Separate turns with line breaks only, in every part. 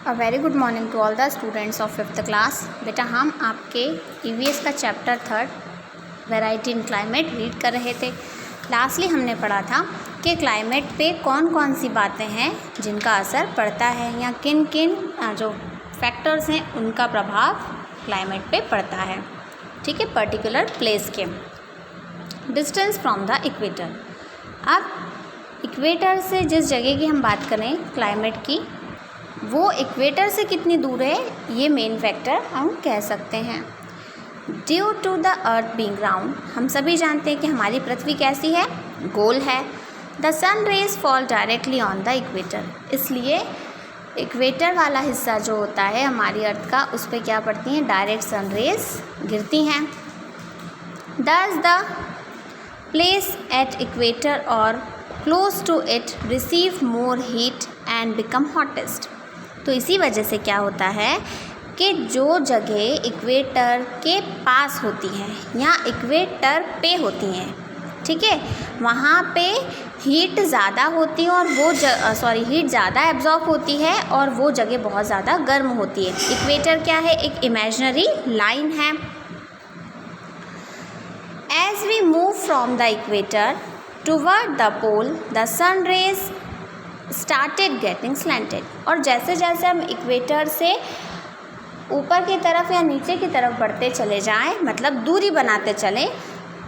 A very good morning to all the students of 5th class. बेटा हम आपके EVS का chapter 3 variety in climate read कर रहे थे। लास्टली हमने पढ़ा था कि क्लाइमेट पे कौन कौन सी बातें हैं जिनका असर पड़ता है या किन किन जो फैक्टर्स हैं उनका प्रभाव क्लाइमेट पे पड़ता है। ठीक है, पर्टिकुलर प्लेस के। Distance from the equator. अब इक्वेटर से जिस जगह की हम बात करें क्लाइमेट की, वो इक्वेटर से कितनी दूर है, ये मेन फैक्टर हम कह सकते हैं। Due to the earth being round, हम सभी जानते हैं कि हमारी पृथ्वी कैसी है, गोल है। The sun rays fall directly on the equator, इसलिए इक्वेटर वाला हिस्सा जो होता है हमारी अर्थ का, उस पर क्या पड़ती हैं, डायरेक्ट सन रेज गिरती हैं। Thus the place at equator और close to it receive more heat and become hottest. तो इसी वजह से क्या होता है कि जो जगह इक्वेटर के पास होती हैं या इक्वेटर पे होती हैं, ठीक है, वहाँ पे हीट ज़्यादा होती है और वो हीट ज़्यादा एब्जॉर्ब होती है और वो जगह बहुत ज़्यादा गर्म होती है। इक्वेटर क्या है, एक इमेजिनरी लाइन है। As we move from the equator toward the pole the sun rays started getting slanted. और जैसे जैसे हम इक्वेटर से ऊपर की तरफ या नीचे की तरफ बढ़ते चले जाएं, मतलब दूरी बनाते चलें,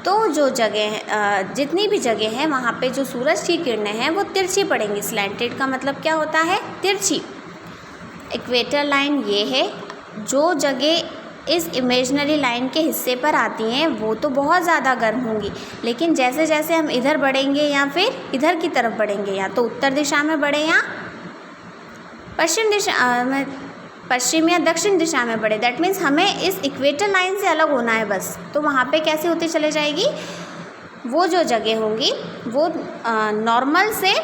तो जो जगह जितनी भी जगह है वहाँ पे जो सूरज की किरणें हैं वो तिरछी पड़ेंगी। स्लैंटेड का मतलब क्या होता है, तिरछी। इक्वेटर लाइन ये है, जो जगह इस इमेजिनरी लाइन के हिस्से पर आती हैं वो तो बहुत ज़्यादा गर्म होंगी, लेकिन जैसे जैसे हम इधर बढ़ेंगे या फिर इधर की तरफ बढ़ेंगे, या तो उत्तर दिशा में बढ़े या पश्चिम या दक्षिण दिशा में बढ़े, दैट मीन्स हमें इस इक्वेटर लाइन से अलग होना है बस। तो वहाँ पे कैसे होती चले जाएगी, वो जो जगह होंगी वो नॉर्मल से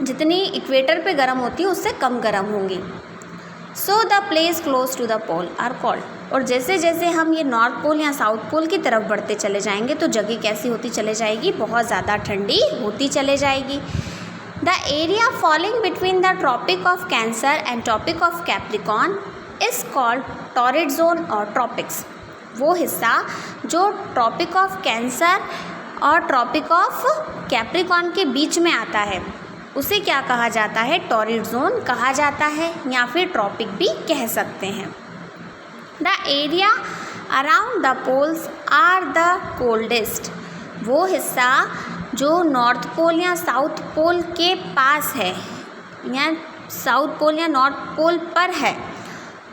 जितनी इक्वेटर पे गर्म होती है उससे कम गर्म होंगी। So the place close to the pole are cold. और जैसे जैसे हम ये नॉर्थ पोल या साउथ पोल की तरफ बढ़ते चले जाएंगे तो जगह कैसी होती चले जाएगी, बहुत ज़्यादा ठंडी होती चले जाएगी। The area falling between the tropic of cancer and tropic of capricorn is called torrid zone और ट्रॉपिक्स। वो हिस्सा जो ट्रॉपिक ऑफ कैंसर और ट्रॉपिक ऑफ कैप्रिकॉन के बीच में आता है उसे क्या कहा जाता है, टॉरिड जोन कहा जाता है, या फिर ट्रॉपिक भी कह सकते हैं। The area around the poles are the coldest. वो हिस्सा जो नॉर्थ पोल या साउथ पोल के पास है, या साउथ पोल या नॉर्थ पोल पर है,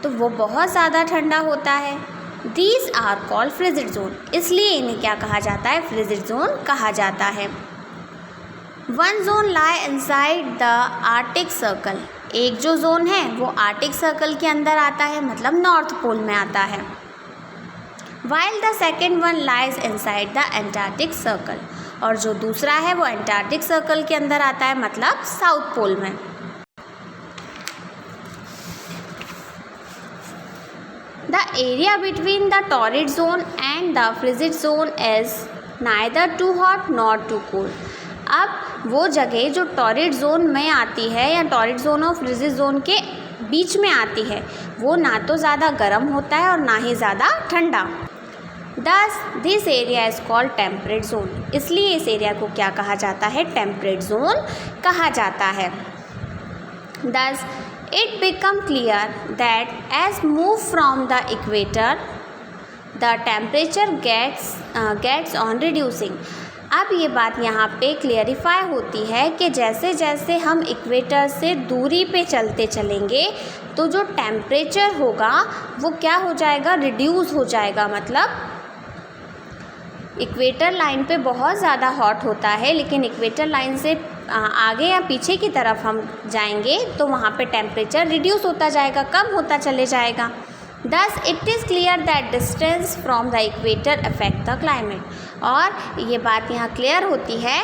तो वो बहुत ज़्यादा ठंडा होता है। These are called frigid zone, इसलिए इन्हें क्या कहा जाता है, फ्रिजिड जोन कहा जाता है। One zone lie inside the Arctic circle. एक जो जोन है वो आर्टिक सर्कल के अंदर आता है, मतलब नॉर्थ पोल में आता है। While the second one lies inside the Antarctic circle. और जो दूसरा है वो एंटार्क्टिक सर्कल के अंदर आता है, मतलब साउथ पोल में। The area between the torrid zone and the frigid zone is neither too hot not too cold. अब वो जगह जो टॉरिड जोन में आती है या टॉरिड जोन और फ्रिजिड जोन के बीच में आती है, वो ना तो ज़्यादा गर्म होता है और ना ही ज़्यादा ठंडा। दस this area is called temperate zone, इसलिए इस एरिया को क्या कहा जाता है, टेम्परेट जोन कहा जाता है। Thus it become clear that as move from the equator the temperature gets on reducing. अब ये बात यहाँ पे क्लियरिफाई होती है कि जैसे जैसे हम इक्वेटर से दूरी पे चलते चलेंगे तो जो टेम्परेचर होगा वो क्या हो जाएगा, रिड्यूस हो जाएगा। मतलब इक्वेटर लाइन पे बहुत ज़्यादा हॉट होता है, लेकिन इक्वेटर लाइन से आगे या पीछे की तरफ हम जाएंगे तो वहाँ पे टेम्परेचर रिड्यूस होता जाएगा, कम होता चले जाएगा। Thus it is clear that distance from the equator affect the climate। और ये बात यहाँ क्लियर होती है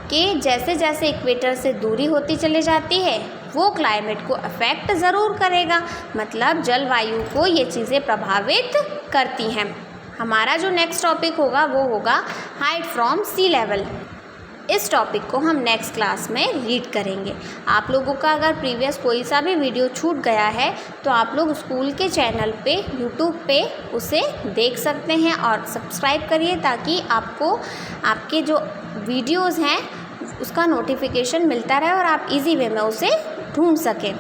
कि जैसे जैसे इक्वेटर से दूरी होती चली जाती है वो क्लाइमेट को अफेक्ट ज़रूर करेगा, मतलब जलवायु को ये चीज़ें प्रभावित करती हैं। हमारा जो नेक्स्ट टॉपिक होगा वो होगा हाइट फ्रॉम सी लेवल। इस टॉपिक को हम नेक्स्ट क्लास में रीड करेंगे। आप लोगों का अगर प्रीवियस कोई सा भी वीडियो छूट गया है तो आप लोग स्कूल के चैनल पे यूट्यूब पे उसे देख सकते हैं और सब्सक्राइब करिए, ताकि आपको आपके जो वीडियोज़ हैं उसका नोटिफिकेशन मिलता रहे और आप इजी वे में उसे ढूंढ सकें।